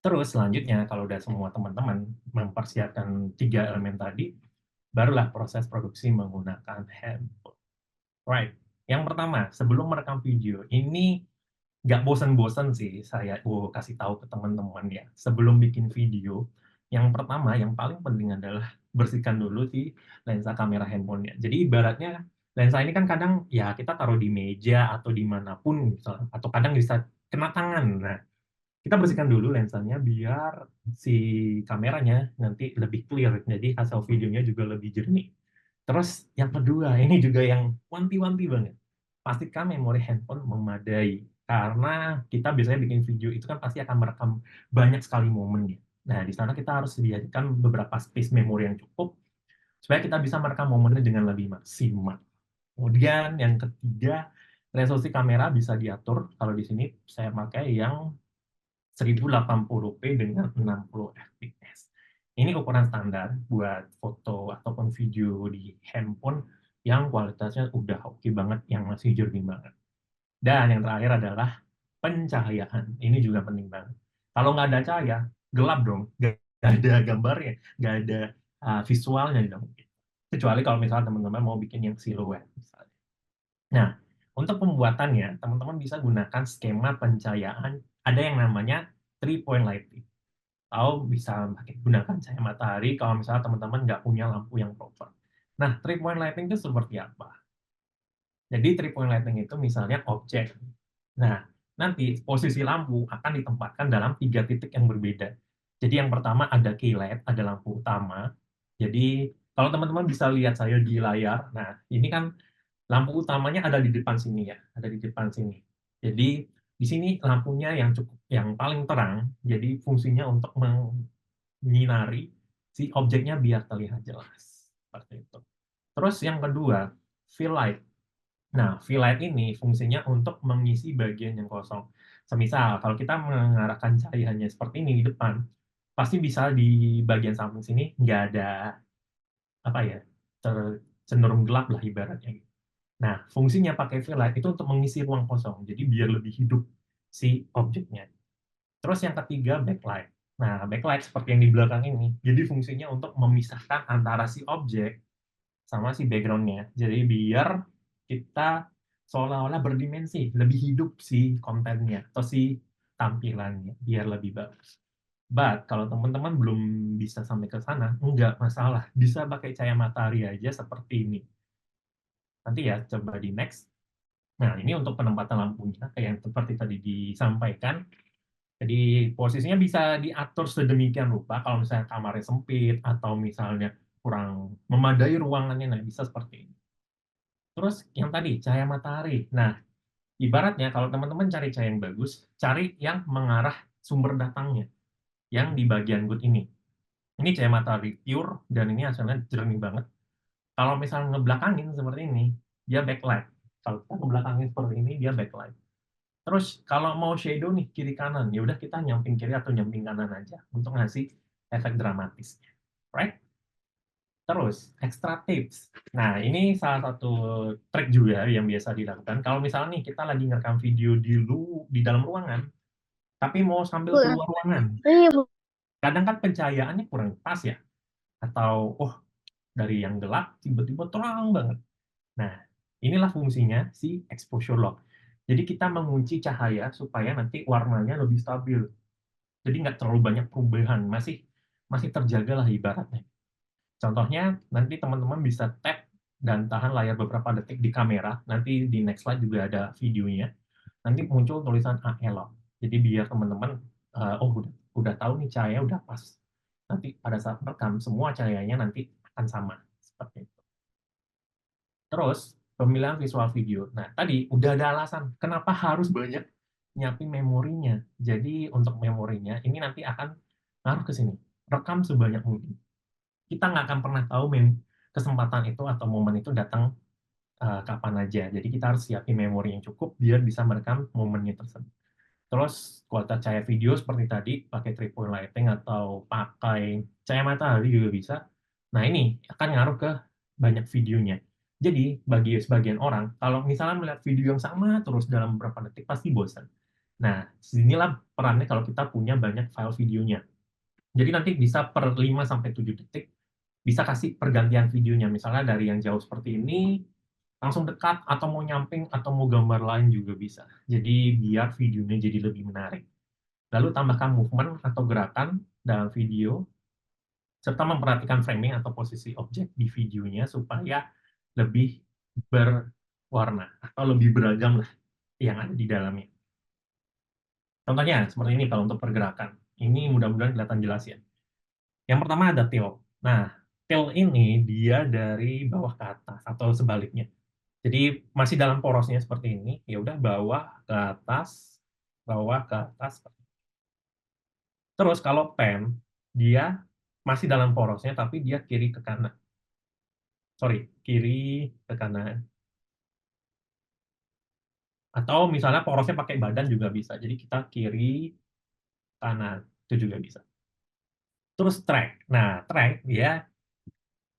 Terus selanjutnya kalau udah semua teman-teman mempersiapkan 3 elemen tadi, barulah proses produksi menggunakan handphone. Right. Yang pertama, sebelum merekam video, ini nggak bosan-bosan sih saya kasih tahu ke teman-teman ya. Sebelum bikin video, yang pertama, yang paling penting adalah bersihkan dulu si lensa kamera handphonenya. Jadi ibaratnya lensa ini kan kadang ya kita taruh di meja atau dimanapun, misalnya, atau kadang bisa kena tangan. Nah, kita bersihkan dulu lensanya biar si kameranya nanti lebih clear, jadi hasil videonya juga lebih jernih. Terus yang kedua, ini juga yang wanti-wanti banget. Pastikan memori handphone memadai. Karena kita biasanya bikin video itu kan pasti akan merekam banyak sekali momen ya. Nah, di sana kita harus sediakan beberapa space memori yang cukup supaya kita bisa merekam momennya dengan lebih maksimal. Kemudian yang ketiga, resolusi kamera bisa diatur. Kalau di sini saya pakai yang 1080p dengan 60 fps. Ini ukuran standar buat foto ataupun video di handphone yang kualitasnya udah oke banget, yang masih jernih banget. Dan yang terakhir adalah pencahayaan. Ini juga penting banget. Kalau nggak ada cahaya, gelap dong. Nggak ada gambarnya, nggak ada visualnya dong. Kecuali kalau misalnya teman-teman mau bikin yang siluet. Misalnya. Nah, untuk pembuatannya, teman-teman bisa gunakan skema pencahayaan. Ada yang namanya 3-point lighting. Atau bisa gunakan cahaya matahari kalau misalnya teman-teman nggak punya lampu yang proper. Nah, 3-point lighting itu seperti apa? Jadi 3-point lighting itu misalnya objek. Nah, nanti posisi lampu akan ditempatkan dalam 3 titik yang berbeda. Jadi yang pertama ada key light, ada lampu utama. Jadi kalau teman-teman bisa lihat saya di layar, nah ini kan lampu utamanya ada di depan sini ya, ada di depan sini. Jadi di sini lampunya yang cukup, yang paling terang, jadi fungsinya untuk menyinari si objeknya biar terlihat jelas. Seperti itu. Terus yang kedua, fill light. Nah, fill light ini fungsinya untuk mengisi bagian yang kosong. Semisal, kalau kita mengarahkan cahayanya seperti ini di depan, pasti bisa di bagian samping sini nggak ada apa ya, cenderung gelap lah ibaratnya. Nah, fungsinya pakai fill light itu untuk mengisi ruang kosong, jadi biar lebih hidup si objeknya. Terus yang ketiga, backlight. Nah, backlight seperti yang di belakang ini, jadi fungsinya untuk memisahkan antara si objek sama si background-nya. Jadi biar kita seolah-olah berdimensi, lebih hidup si kontennya atau si tampilannya, biar lebih bagus. But kalau teman-teman belum bisa sampai ke sana, enggak masalah. Bisa pakai cahaya matahari aja seperti ini. Nanti ya, coba di next. Nah, ini untuk penempatan lampunya, kayak yang seperti tadi disampaikan. Jadi posisinya bisa diatur sedemikian rupa kalau misalnya kamarnya sempit atau misalnya kurang memadai ruangannya, nah bisa seperti ini. Terus yang tadi, cahaya matahari. Nah, ibaratnya kalau teman-teman cari cahaya yang bagus, cari yang mengarah sumber datangnya, yang di bagian good ini. Ini cahaya matahari pure, dan ini hasilnya jernih banget. Kalau misalnya ngebelakangin seperti ini, dia backlight. Kalau kita ngebelakangin seperti ini, dia backlight. Terus kalau mau shadow nih kiri kanan, ya udah kita nyamping kiri atau nyamping kanan aja untuk ngasih efek dramatisnya. Right? Terus extra tips. Nah, ini salah satu trik juga yang biasa dilakukan. Kalau misalnya nih kita lagi ngerekam video di dalam ruangan, tapi mau sambil keluar ruangan, kadang kan pencahayaannya kurang pas ya, atau oh dari yang gelap tiba-tiba terang banget. Nah, inilah fungsinya si exposure lock. Jadi kita mengunci cahaya supaya nanti warnanya lebih stabil. Jadi nggak terlalu banyak perubahan, masih masih terjaga lah ibaratnya. Contohnya, nanti teman-teman bisa tap dan tahan layar beberapa detik di kamera. Nanti di next slide juga ada videonya. Nanti muncul tulisan ALO. Jadi biar teman-teman, oh udah tahu nih cahaya udah pas. Nanti pada saat rekam, semua cahayanya nanti akan sama. Seperti itu. Terus, pemilihan visual video. Nah, tadi udah ada alasan kenapa harus banyak nyiapin memorinya. Jadi, untuk memorinya, ini nanti akan ngaruh ke sini. Rekam sebanyak mungkin. Kita nggak akan pernah tahu kesempatan itu atau momen itu datang kapan aja. Jadi, kita harus siapin memori yang cukup biar bisa merekam momennya tersebut. Terus, kualitas cahaya video seperti tadi, pakai 3-point lighting atau pakai cahaya matahari juga bisa. Nah, ini akan ngaruh ke banyak videonya. Jadi, bagi sebagian orang, kalau misalnya melihat video yang sama terus dalam beberapa detik, pasti bosan. Nah, sinilah perannya kalau kita punya banyak file videonya. Jadi nanti bisa per 5-7 detik, bisa kasih pergantian videonya. Misalnya dari yang jauh seperti ini, langsung dekat, atau mau nyamping, atau mau gambar lain juga bisa. Jadi biar videonya jadi lebih menarik. Lalu tambahkan movement atau gerakan dalam video, serta memperhatikan framing atau posisi objek di videonya supaya lebih berwarna atau lebih beragam lah yang ada di dalamnya. Contohnya seperti ini kalau untuk pergerakan. Ini mudah-mudahan kelihatan jelas ya. Yang pertama ada tilt. Nah, tilt ini dia dari bawah ke atas atau sebaliknya. Jadi masih dalam porosnya seperti ini, ya udah bawah ke atas, bawah ke atas. Terus kalau pen, dia masih dalam porosnya tapi dia kiri ke kanan. Sorry, kiri ke kanan. Atau misalnya porosnya pakai badan juga bisa. Jadi kita kiri, kanan, itu juga bisa. Terus track. Nah, track dia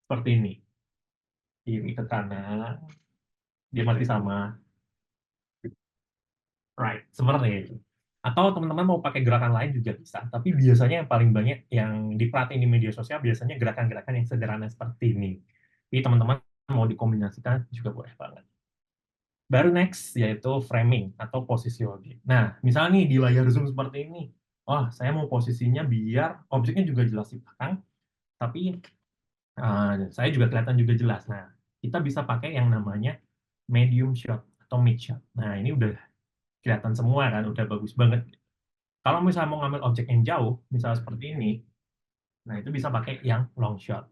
seperti ini. Kiri ke kanan, dia masih sama. Right, seperti itu. Atau teman-teman mau pakai gerakan lain juga bisa. Tapi biasanya yang paling banyak yang diperhatiin di media sosial biasanya gerakan-gerakan yang sederhana seperti ini. Jadi teman-teman mau dikombinasikan juga boleh banget. Baru next, yaitu framing atau posisi objek. Nah, misalnya nih di layar zoom seperti ini. Wah, saya mau posisinya biar objeknya juga jelas di belakang, tapi saya juga kelihatan juga jelas. Nah, kita bisa pakai yang namanya medium shot atau mid shot. Nah, ini udah kelihatan semua kan, udah bagus banget. Kalau misalnya mau ngambil objek yang jauh, misalnya seperti ini, nah itu bisa pakai yang long shot.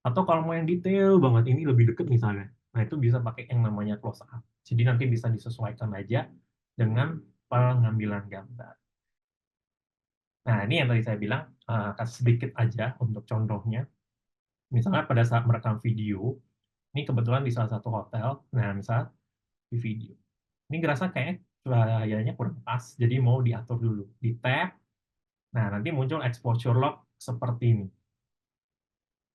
Atau kalau mau yang detail banget, ini lebih deket misalnya, nah itu bisa pakai yang namanya close up. Jadi nanti bisa disesuaikan aja dengan pengambilan gambar. Nah, ini yang tadi saya bilang, kasih sedikit aja untuk contohnya. Misalnya pada saat merekam video, ini kebetulan di salah satu hotel, nah misalnya di video. Ini ngerasa kayak cahayanya kurang pas, jadi mau diatur dulu. Di tab, nah nanti muncul exposure lock seperti ini.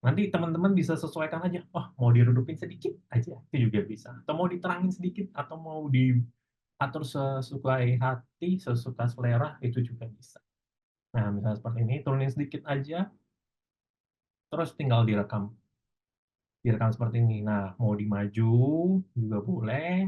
Nanti teman-teman bisa sesuaikan aja, oh mau diredupin sedikit aja, itu juga bisa. Atau mau diterangin sedikit, atau mau diatur sesuka hati, sesuka selera, itu juga bisa. Nah, misalnya seperti ini, turunin sedikit aja, terus tinggal direkam. Direkam seperti ini. Nah, mau dimaju juga boleh,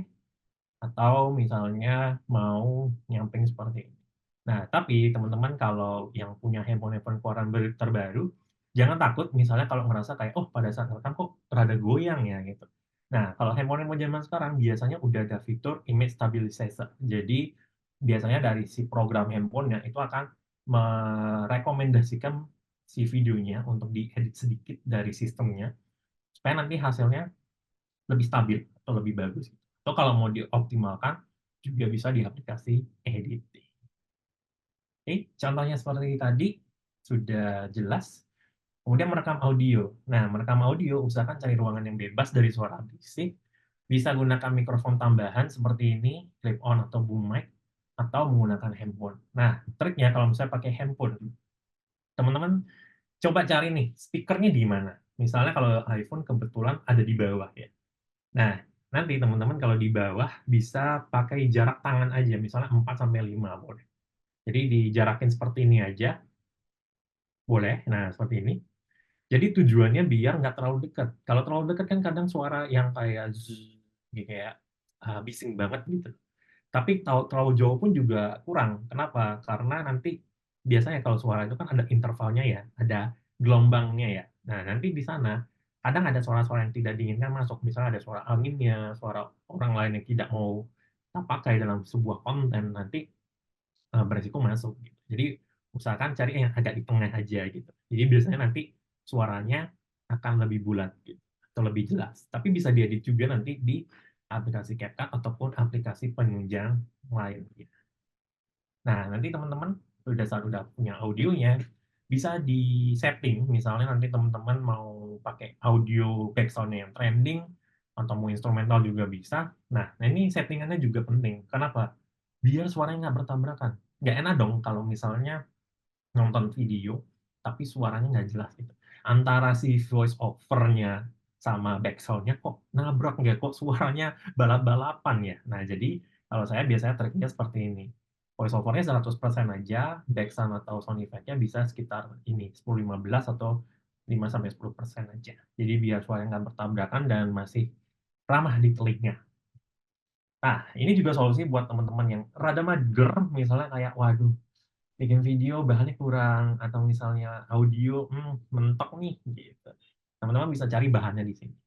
atau misalnya mau nyamping seperti ini. Nah, tapi teman-teman kalau yang punya handphone-handphone keluaran terbaru, jangan takut misalnya kalau ngerasa kayak, oh pada saat rekam kok rada goyang ya gitu. Nah, kalau handphone-handphone zaman sekarang biasanya udah ada fitur image stabilizer. Jadi biasanya dari si program handphonenya itu akan merekomendasikan si videonya untuk diedit sedikit dari sistemnya, supaya nanti hasilnya lebih stabil atau lebih bagus. Atau kalau mau dioptimalkan, juga bisa di aplikasi editing. Oke, contohnya seperti tadi, sudah jelas. Kemudian merekam audio. Nah, merekam audio, usahakan cari ruangan yang bebas dari suara berisik. Bisa gunakan mikrofon tambahan seperti ini, clip-on atau boom mic, atau menggunakan handphone. Nah, triknya kalau misalnya pakai handphone, teman-teman coba cari nih, speakernya di mana. Misalnya kalau iPhone kebetulan ada di bawah ya. Nah, nanti teman-teman kalau di bawah bisa pakai jarak tangan aja, misalnya 4-5 boleh. Jadi dijarakin seperti ini aja, boleh. Nah, seperti ini. Jadi tujuannya biar nggak terlalu dekat. Kalau terlalu dekat kan kadang suara yang kayak zzz, kayak bising banget gitu. Tapi terlalu jauh pun juga kurang. Kenapa? Karena nanti biasanya kalau suara itu kan ada intervalnya ya, ada gelombangnya ya. Nah, nanti di sana kadang ada suara-suara yang tidak diinginkan masuk. Misalnya ada suara anginnya, suara orang lain yang tidak mau kita pakai dalam sebuah konten, nanti beresiko masuk gitu. Jadi usahakan cari yang agak di tengah aja gitu. Jadi biasanya nanti suaranya akan lebih bulat gitu, atau lebih jelas. Tapi bisa diedit juga nanti di aplikasi CapCut ataupun aplikasi penunjang lain. Gitu. Nah, nanti teman-teman udah punya audionya, bisa di setting. Misalnya nanti teman-teman mau pakai audio background yang trending, atau mau instrumental juga bisa. Nah, ini settingannya juga penting. Kenapa? Biar suaranya nggak bertabrakan. Nggak enak dong kalau misalnya nonton video, tapi suaranya nggak jelas gitu. Antara si voice over-nya sama background-nya kok nabrak nggak, kok suaranya balap-balapan ya. Nah, jadi kalau saya biasanya triknya seperti ini. voice over-nya 100% aja, back sound atau sound effect-nya bisa sekitar ini 10-15 atau 5-10% aja. Jadi biar suaranya nggak bertabrakan dan masih ramah di telinga. Nah, ini juga solusi buat teman-teman yang rada mager, misalnya kayak, waduh, bikin video bahannya kurang, atau misalnya audio, mentok nih, gitu. Teman-teman bisa cari bahannya di sini.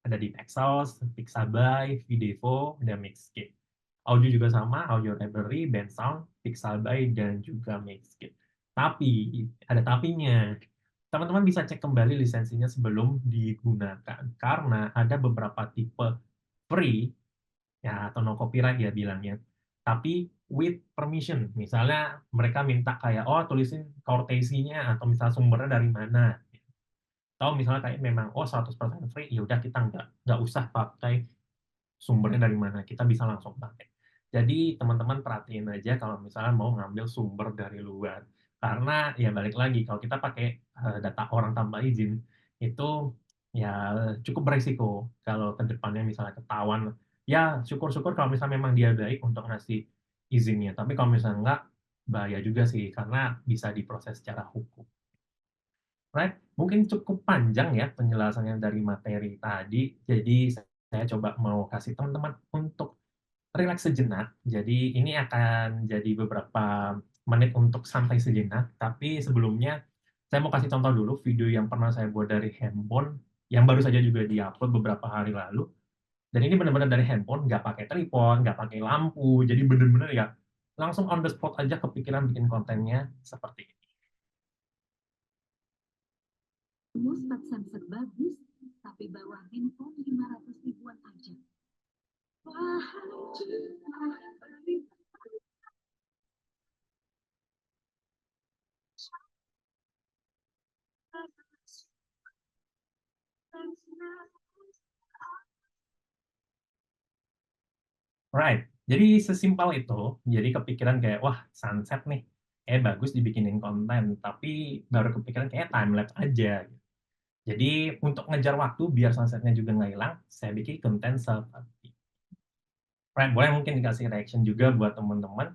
Ada di Pexels, Pixabay, Videvo, dan Mixkit. Audio juga sama, Audio Library, Bensound, Pixabay, dan juga Mixkit. Tapi, ada tapinya. Teman-teman bisa cek kembali lisensinya sebelum digunakan, karena ada beberapa tipe free, ya atau no copyright ya bilangnya, tapi with permission. Misalnya mereka minta kayak, oh tulisin courtesy-nya atau misalnya sumbernya dari mana. Atau misalnya kayak memang, oh 100% free, ya udah kita nggak usah pakai sumbernya dari mana, kita bisa langsung pakai. Jadi teman-teman perhatiin aja kalau misalnya mau ngambil sumber dari luar. Karena ya balik lagi, kalau kita pakai data orang tanpa izin, itu ya cukup beresiko kalau ke depannya misalnya ketahuan. Ya syukur-syukur kalau misalnya memang dia baik untuk ngasih izinnya. Tapi kalau misalnya enggak, bahaya juga sih, karena bisa diproses secara hukum. Right? Mungkin cukup panjang ya penjelasannya dari materi tadi, jadi saya coba mau kasih teman-teman untuk rileks sejenak. Jadi ini akan jadi beberapa menit untuk santai sejenak, tapi sebelumnya saya mau kasih contoh dulu video yang pernah saya buat dari handphone, yang baru saja juga di-upload beberapa hari lalu. Dan ini benar-benar dari handphone, nggak pakai tripod, nggak pakai lampu, jadi benar-benar ya langsung on the spot aja kepikiran bikin kontennya seperti ini. Kamu Samsung bagus, tapi bawa handphone 500 ribuan aja. Wah, Right. Jadi sesimpel itu. Jadi kepikiran kayak, wah sunset nih, bagus dibikinin konten, tapi baru kepikiran kayak time-lapse aja. Jadi untuk ngejar waktu biar sunsetnya juga nggak hilang, saya bikin konten seperti. Right, boleh mungkin dikasih reaction juga buat teman-teman.